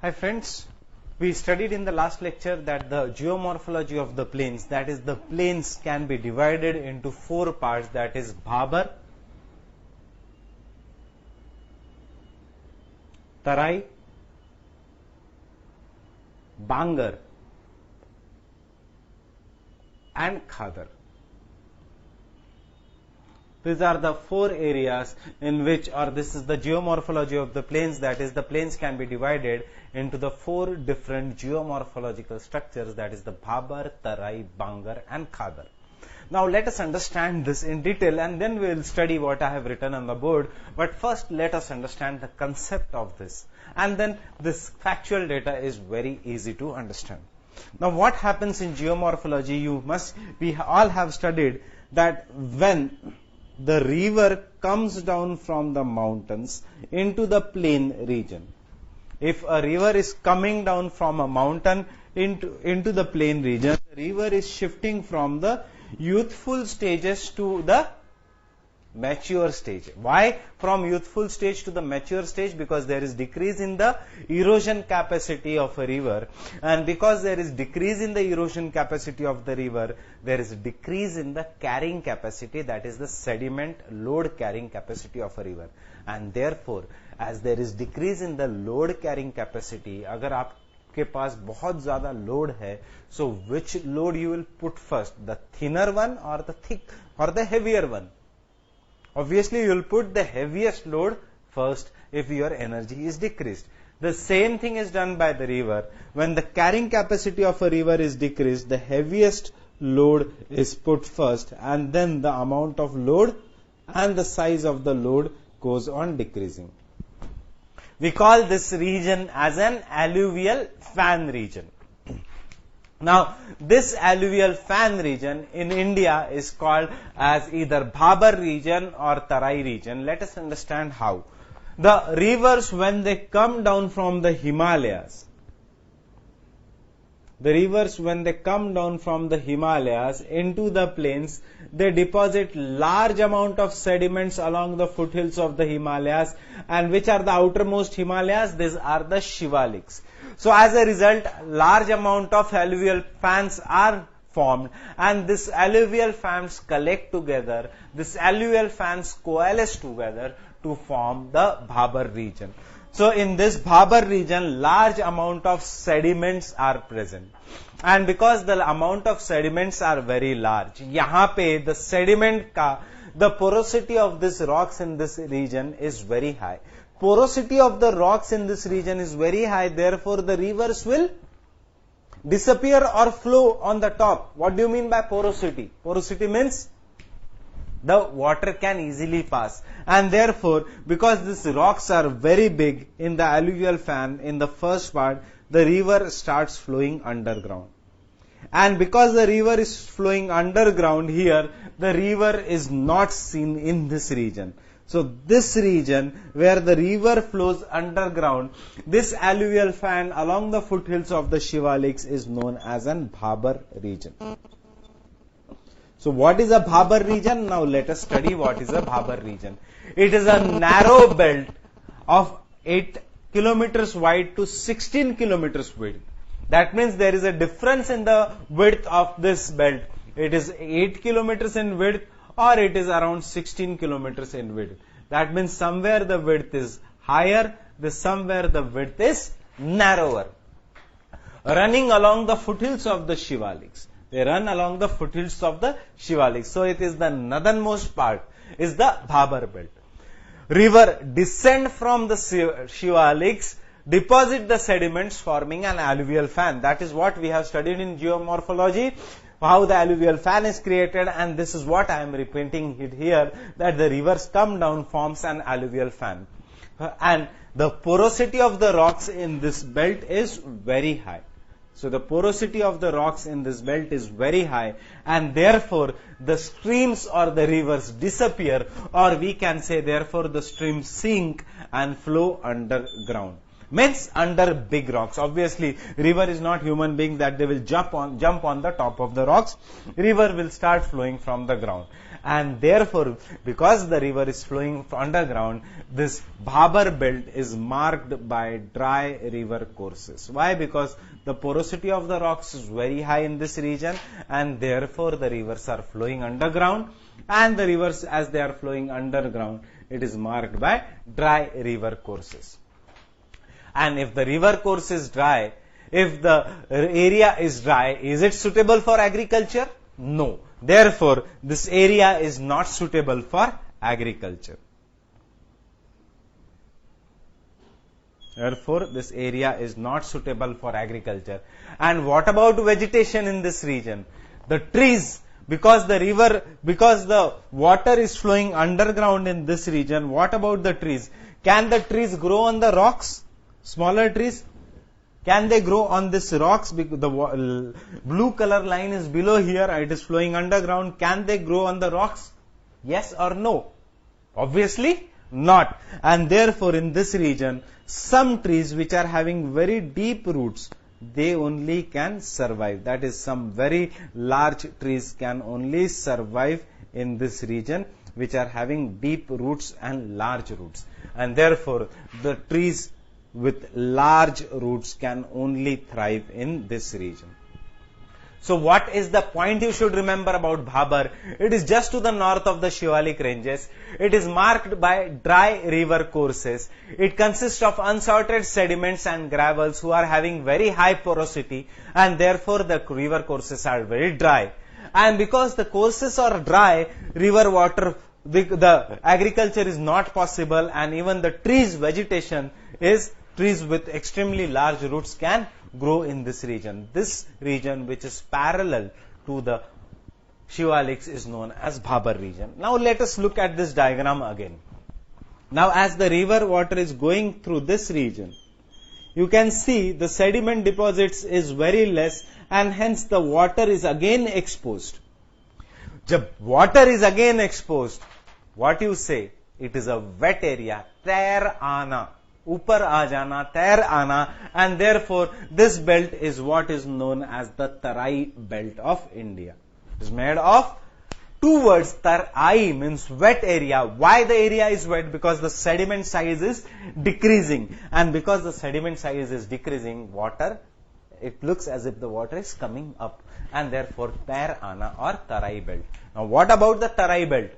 Hi friends, we studied in the last lecture that the geomorphology of the plains, that is the plains can be divided into four parts, that is Bhabar, Tarai, Bangar and Khadar. These are the four areas in which, or this is the geomorphology of the plains, that is the plains can be divided into the four different geomorphological structures, that is the Bhabar, Tarai, Bangar and Khadar. Now let us understand this in detail and then we will study what I have written on the board. But first let us understand the concept of this, and then this factual data is very easy to understand. Now what happens in geomorphology, we all have studied that when the river comes down from the mountains into the plain region. If a river is coming down from a mountain into the plain region, the river is shifting from the youthful stages to the mature stage. Why from youthful stage to the mature stage? Because there is decrease in the erosion capacity of a river, and because there is decrease in the erosion capacity of the river, there is a decrease in the carrying capacity, that is the sediment load carrying capacity of a river. And therefore as there is decrease in the load carrying capacity, अगर आपके पास बहुत ज़्यादा load है, so which load you will put first, the thinner one or the thick or the heavier one? Obviously you will put the heaviest load first if your energy is decreased. The same thing is done by the river. When the carrying capacity of a river is decreased, the heaviest load is put first, and then the amount of load and the size of the load goes on decreasing. We call this region as an alluvial fan region. Now, this alluvial fan region in India is called as either Bhabar region or Tarai region. Let us understand how. The rivers, when they come down from the Himalayas, into the plains, they deposit large amount of sediments along the foothills of the Himalayas. And which are the outermost Himalayas? These are the Shivaliks. So as a result, large amount of alluvial fans are formed, and this alluvial fans collect together, this alluvial fans coalesce together to form the Bhabar region. So in this Bhabar region, large amount of sediments are present. And because the amount of sediments are very large, यहाँ पे the sediment का, the porosity of these rocks in this region is very high. Porosity of the rocks in this region is very high, therefore the rivers will disappear or flow on the top. What do you mean by porosity? Porosity means the water can easily pass, and therefore because these rocks are very big in the alluvial fan, in the first part the river starts flowing underground. And because the river is flowing underground here, the river is not seen in this region. So this region where the river flows underground, this alluvial fan along the foothills of the Shivaliks is known as an Bhabar region. So what is a Bhabar region? Now let us study what is a Bhabar region. It is a narrow belt of 8 kilometers wide to 16 kilometers width. That means there is a difference in the width of this belt. It is 8 kilometers in width or it is around 16 kilometers in width. That means somewhere the width is higher, somewhere the width is narrower. Running along the foothills of the Shivaliks. They run along the foothills of the Shivaliks. So it is the northernmost part, is the Bhabar belt. River descend from the Shivaliks, deposit the sediments forming an alluvial fan. That is what we have studied in geomorphology, how the alluvial fan is created, and this is what I am repeating it here, that the rivers come down, forms an alluvial fan. And the porosity of the rocks in this belt is very high. So the porosity of the rocks in this belt is very high, and therefore the streams or the rivers disappear, or we can say therefore the streams sink and flow underground. Means under big rocks. Obviously, river is not human being that they will jump on the top of the rocks. River will start flowing from the ground. And therefore, because the river is flowing underground, this Bhabar belt is marked by dry river courses. Why? Because the porosity of the rocks is very high in this region, and therefore the rivers are flowing underground, and the rivers, as they are flowing underground, it is marked by dry river courses. And if the river course is dry, if the area is dry, is it suitable for agriculture? No. Therefore, this area is not suitable for agriculture. Therefore, this area is not suitable for agriculture. And what about vegetation in this region? The trees, because the water is flowing underground in this region, what about the trees? Can the trees grow on the rocks? Smaller trees? Can they grow on this rocks? The blue color line is below here, it is flowing underground. Can they grow on the rocks? Yes or no? Obviously not. And therefore in this region, some trees which are having very deep roots, they only can survive. That is, some very large trees can only survive in this region which are having deep roots and large roots. And therefore the trees with large roots can only thrive in this region. So what is the point you should remember about Bhabar? It is just to the north of the Shivalik ranges. It is marked by dry river courses. It consists of unsorted sediments and gravels who are having very high porosity, and therefore the river courses are very dry. And because the courses are dry, river water, the agriculture is not possible, and even the trees vegetation is trees with extremely large roots can grow in this region. This region, which is parallel to the Shivaliks, is known as Bhabar region. Now let us look at this diagram again. Now as the river water is going through this region, you can see the sediment deposits is very less, and hence the water is again exposed. Jab water is again exposed, what you say? It is a wet area, tair aana. Upar aa jana, tair aana, and therefore this belt is what is known as the Tarai belt of India. It is made of two words. Tarai means wet area. Why the area is wet? Because the sediment size is decreasing, and because the sediment size is decreasing, water, it looks as if the water is coming up, and therefore tair aana or Tarai belt. Now what about the Tarai belt?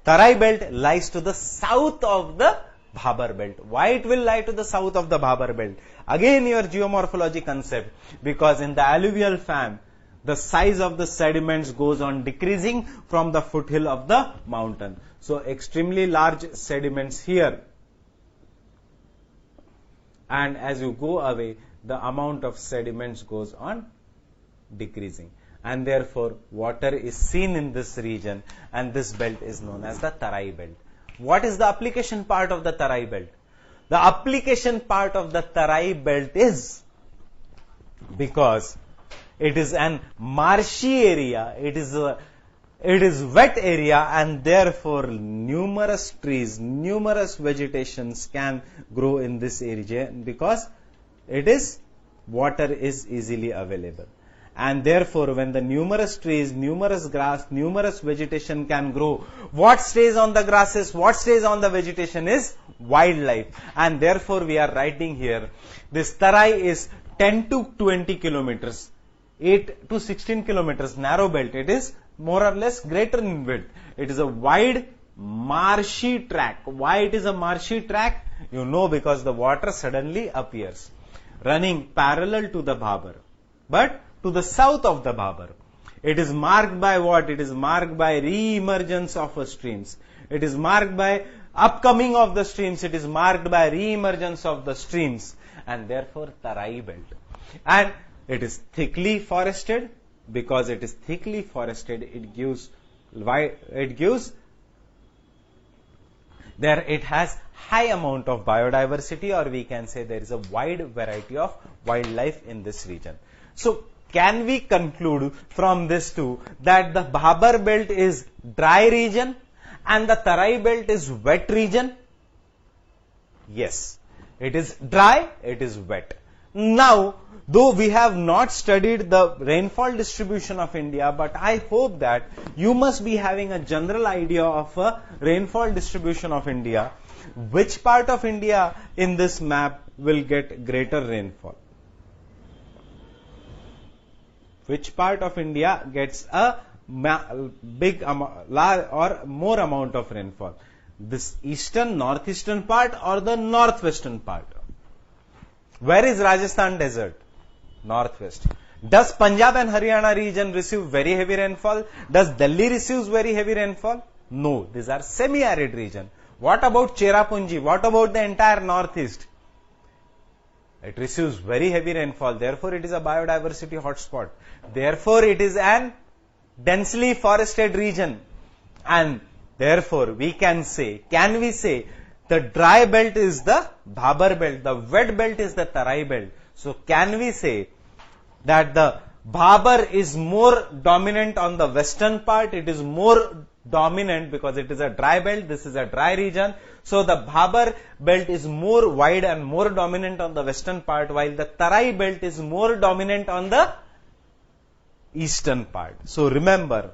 Tarai belt lies to the south of the Bhabar belt. Why it will lie to the south of the Bhabar belt? Again your geomorphology concept, because in the alluvial fan, the size of the sediments goes on decreasing from the foothill of the mountain. So extremely large sediments here, and as you go away, the amount of sediments goes on decreasing, and therefore water is seen in this region, and this belt is known as the Tarai belt. What is the application part of the Tarai belt? The application part of the Tarai belt is because it is an marshy area, it is wet area, and therefore numerous trees, numerous vegetations can grow in this area because water is easily available. And therefore, when the numerous trees, numerous grass, numerous vegetation can grow, what stays on the grasses, what stays on the vegetation is wildlife. And therefore, we are writing here, this Tarai is 10 to 20 kilometers, 8 to 16 kilometers, narrow belt. It is more or less greater in width. It is a wide, marshy track. Why it is a marshy track? You know, because the water suddenly appears, running parallel to the Bhabar, but to the south of the Bhabar. It is marked by what? It is marked by re-emergence of streams. It is marked by upcoming of the streams. It is marked by re-emergence of the streams, and therefore Tarai belt. And it is thickly forested. Because it is thickly forested, it has high amount of biodiversity, or we can say there is a wide variety of wildlife in this region. So can we conclude from this too that the Bhabar belt is dry region and the Tarai belt is wet region? Yes, it is dry, it is wet. Now Though we have not studied the rainfall distribution of India, but I hope that you must be having a general idea of a rainfall distribution of India. Which part of India in this map will get greater rainfall? Which part of India gets a big or more amount of rainfall? This eastern, northeastern part or the northwestern part? Where is Rajasthan desert? Northwest. Does Punjab and Haryana region receive very heavy rainfall? Does Delhi receives very heavy rainfall? No, these are semi-arid region. What about Cherrapunji? What about the entire northeast? It receives very heavy rainfall. Therefore, it is a biodiversity hotspot. Therefore, it is an densely forested region. And therefore, we can say, the dry belt is the Bhabar belt, the wet belt is the Tarai belt. So, can we say that the Bhabar is more dominant on the western part? It is more dominant because it is a dry belt. This is a dry region. So, the Bhabar belt is more wide and more dominant on the western part, while the Tarai belt is more dominant on the eastern part. So, remember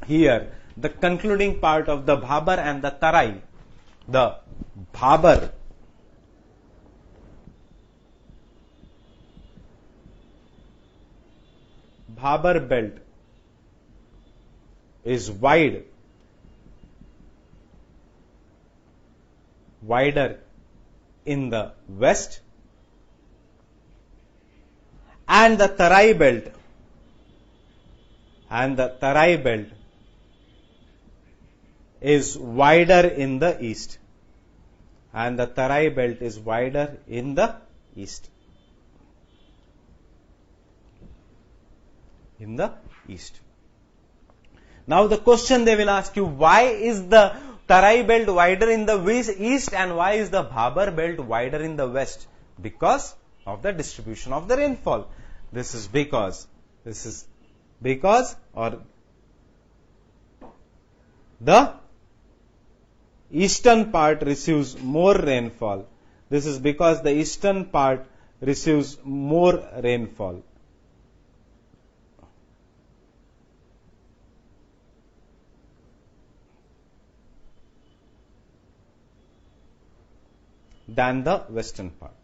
here the concluding part of the Bhabar and the Tarai. The Bhabar belt is wider in the west, and the Tarai belt is wider in the east, and the Tarai belt is wider in the east. Now the question they will ask you, why is the Tarai belt wider in the east and why is the Bhabar belt wider in the west? Because of the distribution of the rainfall. This is because or the eastern part receives more rainfall. This is because the eastern part receives more rainfall. Than the western part.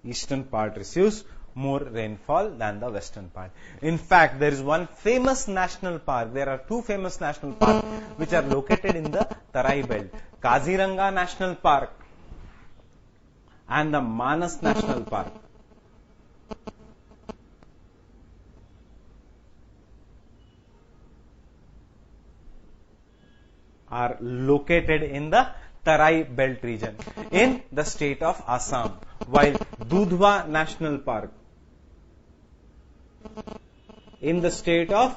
Eastern part receives more rainfall than the western part. In fact, there is one famous national park. There are two famous national parks which are located in the Tarai belt. Kaziranga National Park and the Manas National Park. Are located in the Tarai belt region in the state of Assam, while Dudhwa National Park in the state of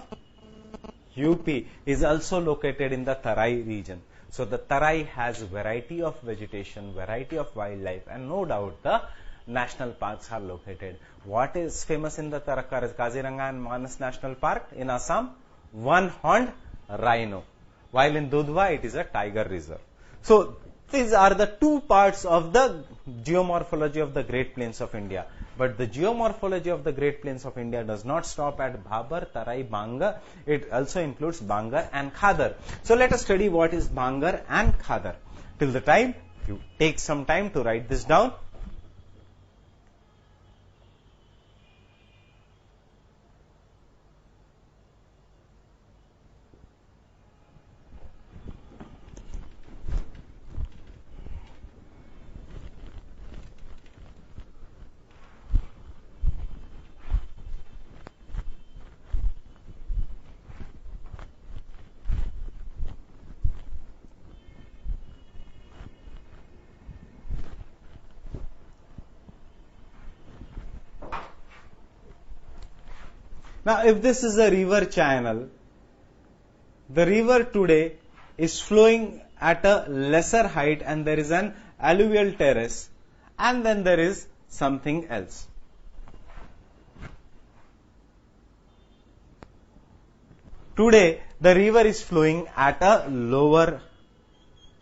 UP is also located in the Tarai region. So the Tarai has variety of vegetation, variety of wildlife, and no doubt the national parks are located. What is famous in the Kaziranga and Manas National Park in Assam? One-horned rhino. While in Dudhwa, it is a tiger reserve. So, these are the two parts of the geomorphology of the Great Plains of India. But the geomorphology of the Great Plains of India does not stop at Bhabar, Tarai, Bangar. It also includes Bangar and Khadar. So, let us study what is Bangar and Khadar. Till the time, you take some time to write this down. Now, if this is a river channel, the river today is flowing at a lesser height and there is an alluvial terrace and then there is something else. Today, the river is flowing at a lower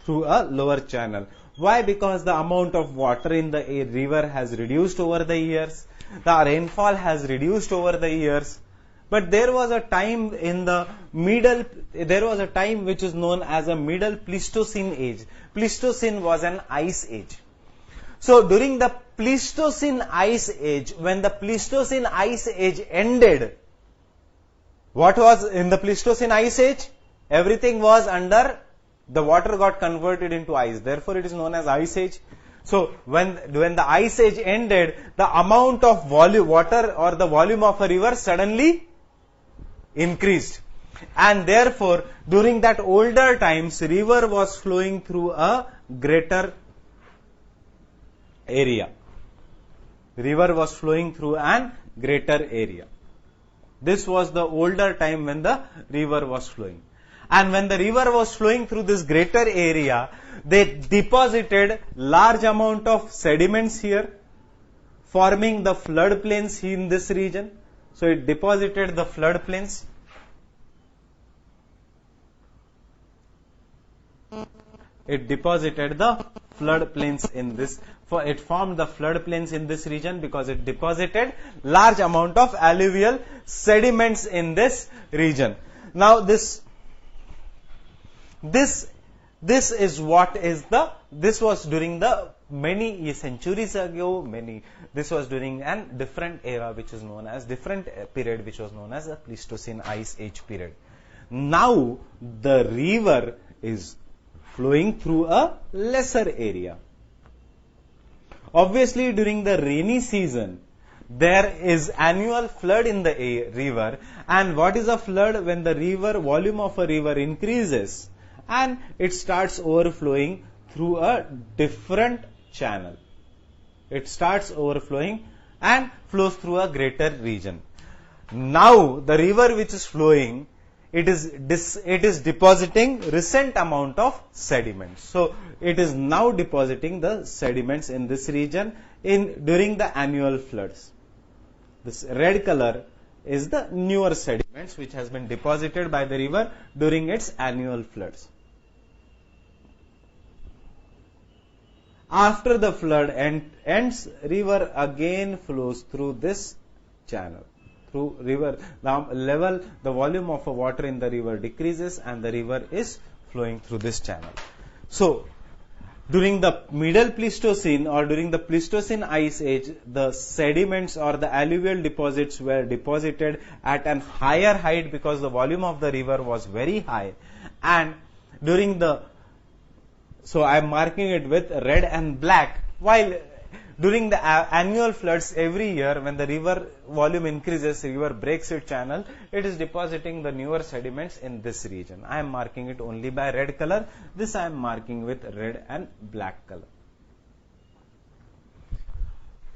through a lower channel. Why? Because the amount of water in the river has reduced over the years. The rainfall has reduced over the years. But there was a time which is known as a Middle Pleistocene age. Pleistocene was an ice age. So during the Pleistocene ice age, when the Pleistocene ice age ended, what was in the Pleistocene ice age? Everything was under, the water got converted into ice. Therefore, it is known as ice age. So when the ice age ended, the amount of water or the volume of a river suddenly increased. And therefore, during that older times, river was flowing through a greater area. River was flowing through an greater area. This was the older time when the river was flowing. And when the river was flowing through this greater area, they deposited large amount of sediments here, forming the floodplains in this region. So it deposited the floodplains. It deposited the floodplains in this. It formed the floodplains in this region because it deposited large amount of alluvial sediments in this region. Now this is what is the, this was during the many centuries ago, this was during a different era which is known as, different period which was known as the Pleistocene Ice Age period. Now the river is flowing through a lesser area. Obviously during the rainy season, there is annual flood in the river. And what is a flood? When the river, volume of a river increases and it starts overflowing through a different channel. It starts overflowing and flows through a greater region. Now the river which is flowing, it is depositing recent amount of sediments. So it is now depositing the sediments in this region during the annual floods. This red color is the newer sediments which has been deposited by the river during its annual floods. After the flood ends, river again flows through this channel. Through river, the volume of water in the river decreases and the river is flowing through this channel. So, during the Middle Pleistocene or during the Pleistocene Ice Age, the sediments or the alluvial deposits were deposited at an higher height because the volume of the river was very high. And during so I am marking it with red and black, while during the annual floods every year, when the river volume increases, the river breaks its channel, it is depositing the newer sediments in this region. I am marking it only by red color. This I am marking with red and black color.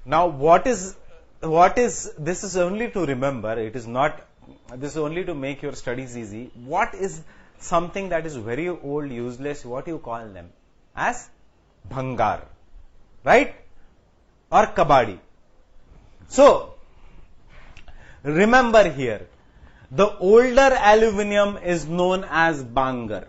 Now this is only to remember, this is only to make your studies easy. What is something that is very old, useless, what you call them? As bhangar, right? Or kabadi. So, remember here, the older aluminium is known as bangar.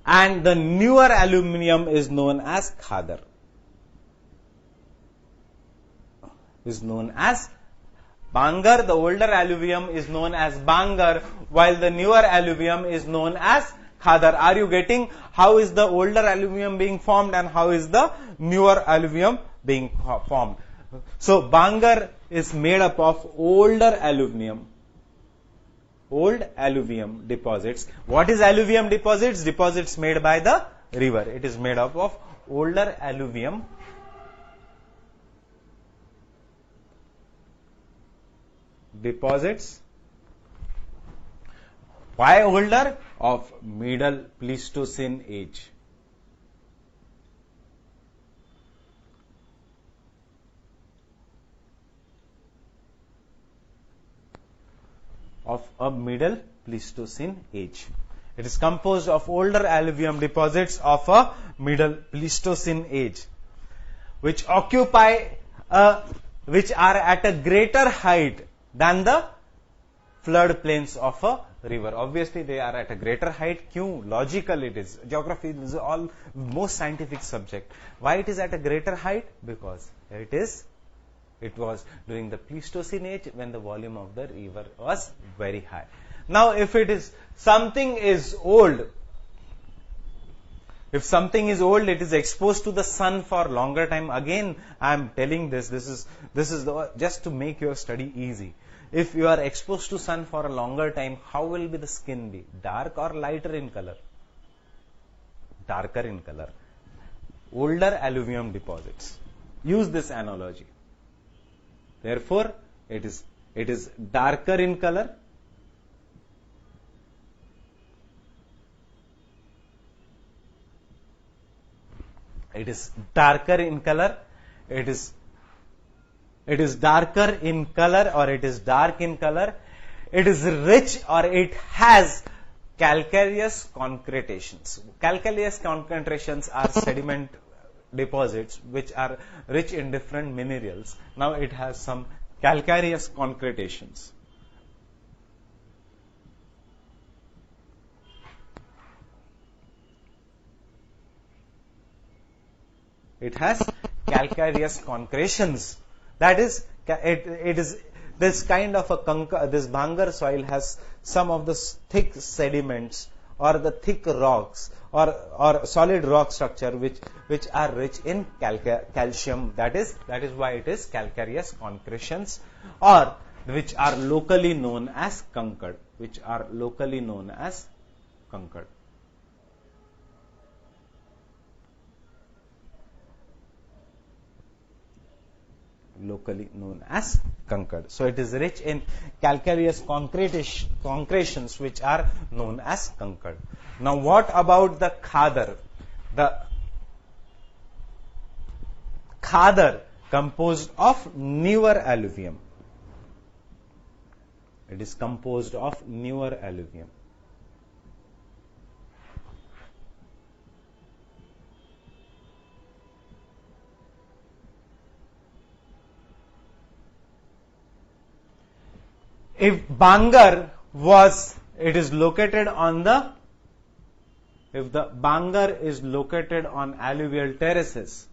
And the newer aluminium is known as khadar. Is known as bangar. The older alluvium is known as bangar, while the newer alluvium is known as khadar. Are you getting how is the older alluvium being formed and how is the newer alluvium being formed? So bangar is made up of older alluvium. Old alluvium deposits. What is alluvium deposits? Deposits made by the river. It is made up of older alluvium deposits. Why older? Of Middle Pleistocene age. Of a Middle Pleistocene age. It is composed of older alluvium deposits of a Middle Pleistocene age, which which are at a greater height than the floodplains of a river. Obviously, they are at a greater height. Kyun? Logical it is. Geography is all most scientific subject. Why it is at a greater height? Because it was during the Pleistocene age when the volume of the river was very high. Now, if something is old, if something is old, it is exposed to the sun for longer time. Again, I am telling this is just to make your study easy. If you are exposed to sun for a longer time, how will be the skin be? Dark or lighter in color? Darker in color. Older alluvium deposits. Use this analogy. Therefore, it is darker in color. It is darker in color. It is darker in color, or it is dark in color. It is rich, or it has calcareous concretations. Calcareous concretations are sediment deposits which are rich in different minerals. Now it has some calcareous concretations. It has calcareous concretions. That is, it is this kind of this Bhangar soil has some of the thick sediments or the thick rocks or solid rock structure which are rich in calcium. That is why it is calcareous concretions, or which are locally known as concord. Locally known as concord. So it is rich in calcareous concretions which are known as concord. Now what about the khadar? The khadar composed of newer alluvium. It is composed of newer alluvium. If Bhangar is located on alluvial terraces,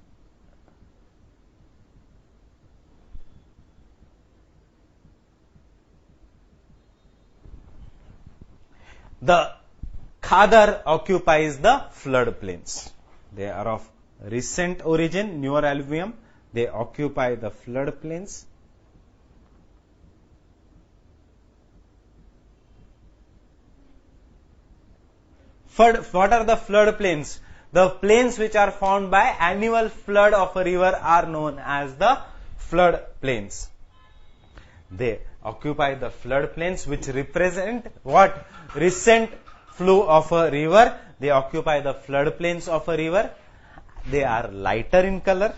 the khadar occupies the floodplains. They are of recent origin, newer alluvium. They occupy the floodplains. What are the flood plains? The plains which are formed by annual flood of a river are known as the flood plains. They occupy the flood plains which represent what? Recent flow of a river. They occupy the flood plains of a river. They are lighter in color.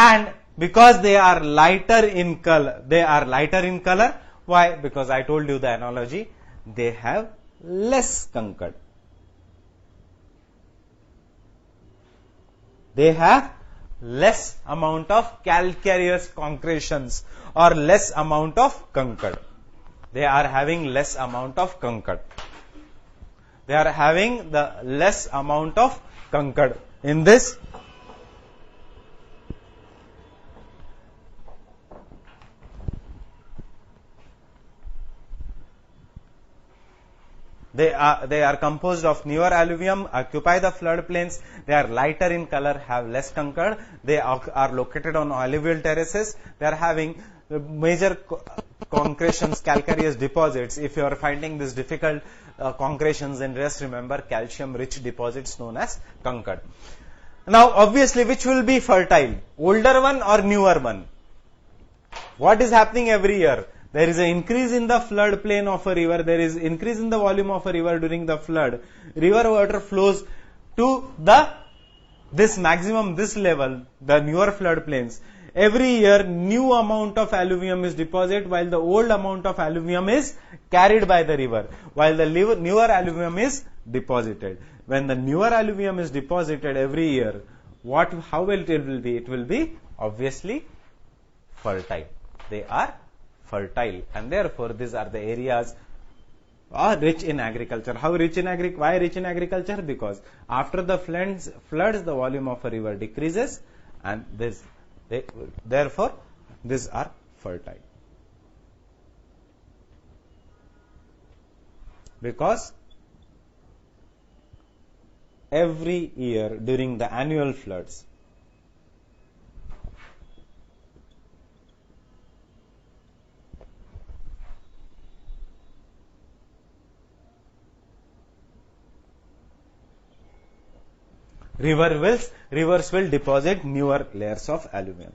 And because they are lighter in color, why? Because I told you the analogy, they have less concord. They have less amount of calcareous concretions or less amount of concord. They are having less amount of concord. In this, they are composed of newer alluvium, occupy the floodplains. They are lighter in color, have less concord. They are located on alluvial terraces. They are having major concretions, calcareous deposits. If you are finding this difficult concretions, then just remember calcium-rich deposits known as concord. Now, obviously, which will be fertile? Older one or newer one? What is happening every year? There is an increase in the flood plain of a river. There is increase in the volume of a river during the flood. River water flows to this level, the newer flood plains. Every year, new amount of alluvium is deposited, while the old amount of alluvium is carried by the river, while the newer alluvium is deposited. when the newer alluvium is deposited every year, how will it be? It will be obviously fertile. They are fertile, and therefore these are the areas are rich in agriculture. How rich in why rich in agriculture? Because after the floods, the volume of a river decreases, and therefore these are fertile. Because every year during the annual floods, rivers will deposit newer layers of alluvium.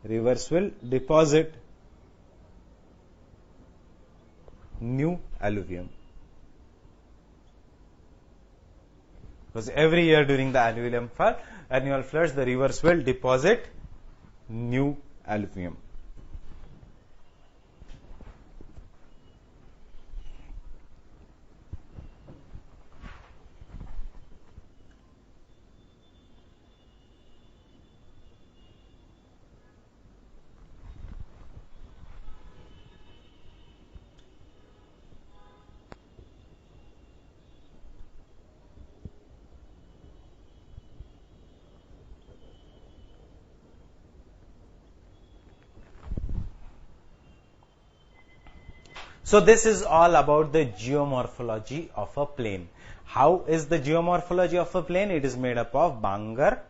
Rivers will deposit new alluvium. Because every year during the annual floods, the rivers will deposit new alluvium. So this is all about the geomorphology of a plain. How is the geomorphology of a plain? It is made up of Bangar,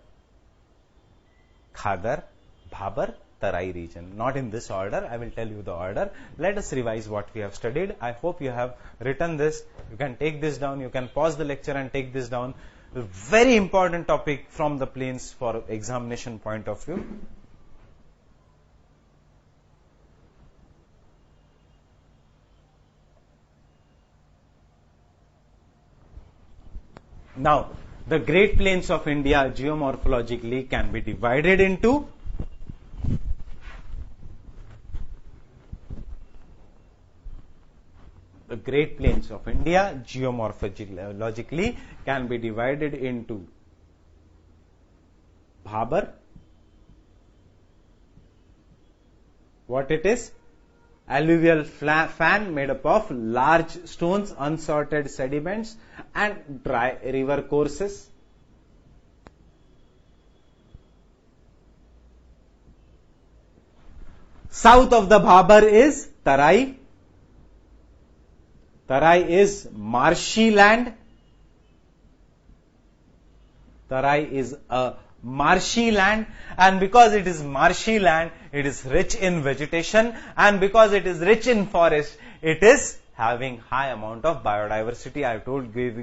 Khadar, Bhabar, Tarai region. Not in this order. I will tell you the order. Let us revise what we have studied. I hope you have written this. You can take this down. You can pause the lecture and take this down. A very important topic from the plains for examination point of view. Now, the Great Plains of India geomorphologically can be divided into the Great Plains of India geomorphologically can be divided into Bhabar. What it is? Alluvial fan made up of large stones, unsorted sediments, and dry river courses. South of the Bhabar is Tarai. Tarai is marshy land. Tarai is a marshy land, and because it is marshy land, it is rich in vegetation, and because it is rich in forest, it is having high amount of biodiversity. I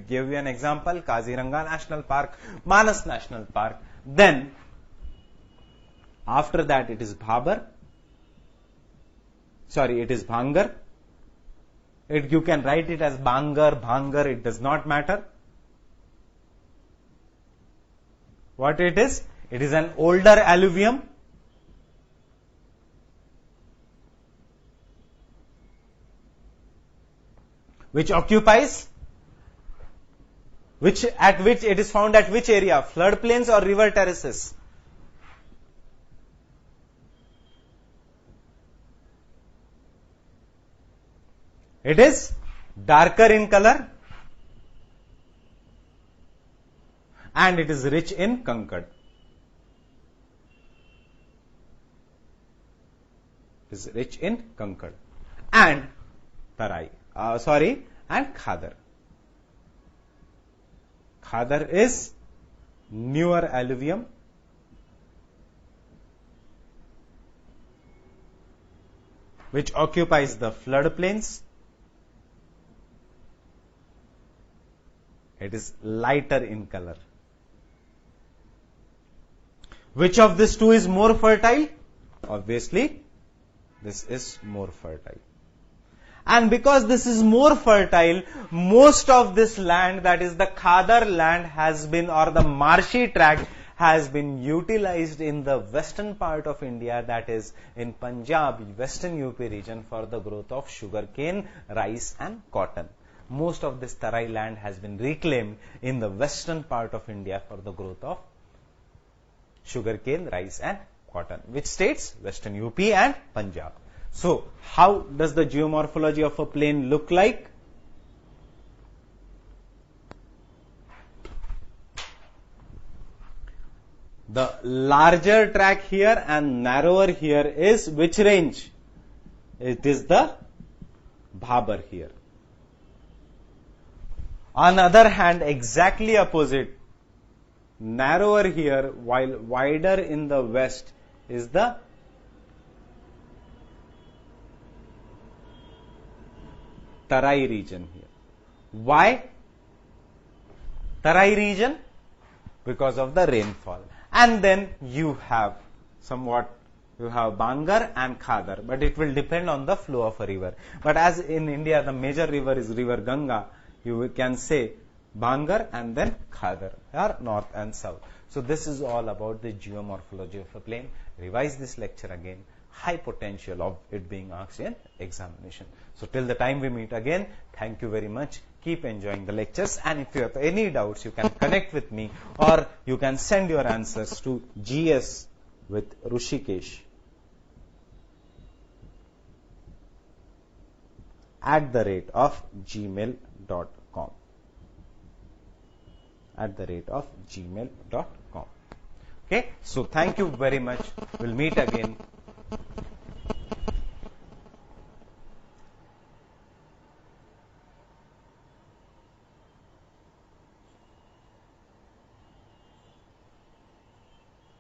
gave you an example: Kaziranga National Park, Manas National Park. Then after that it is Bhabar. Sorry, it is Bhangar. You can write it as Bangar, Bhangar, it does not matter. What it is? It is an older alluvium which occupies which it is found at which area? Floodplains or river terraces? It is darker in color and it is rich in kankad. It is rich in kankad and tarai. And khadar. Khadar is newer alluvium which occupies the floodplains. It is lighter in color. Which of these two is more fertile? Obviously, this is more fertile. And because this is more fertile, most of this land, that is the Khadar land, has been, or the marshy tract, has been utilized in the western part of India, that is in Punjab, western UP region, for the growth of sugarcane, rice and cotton. Most of this Tarai land has been reclaimed in the western part of India for the growth of sugarcane, rice and cotton. Which states? Western UP and Punjab. So, how does the geomorphology of a plain look like? The larger track here and narrower here is which range? It is the Bhabur here. On the other hand, exactly opposite, narrower here while wider in the west is the Tarai region here. Why Tarai region? Because of the rainfall. And then you have Bangar and Khadar, but it will depend on the flow of a river. But as in India, the major river is river Ganga, you can say Bangar and then Khadar, or north and south. So this is all about the geomorphology of a plain. Revise this lecture again. High potential of it being asked in examination. So till the time we meet again, thank you very much. Keep enjoying the lectures, and if you have any doubts, you can connect with me, or you can send your answers to GS with Rushikesh @gmail.com. @gmail.com. Okay, so thank you very much. We'll meet again.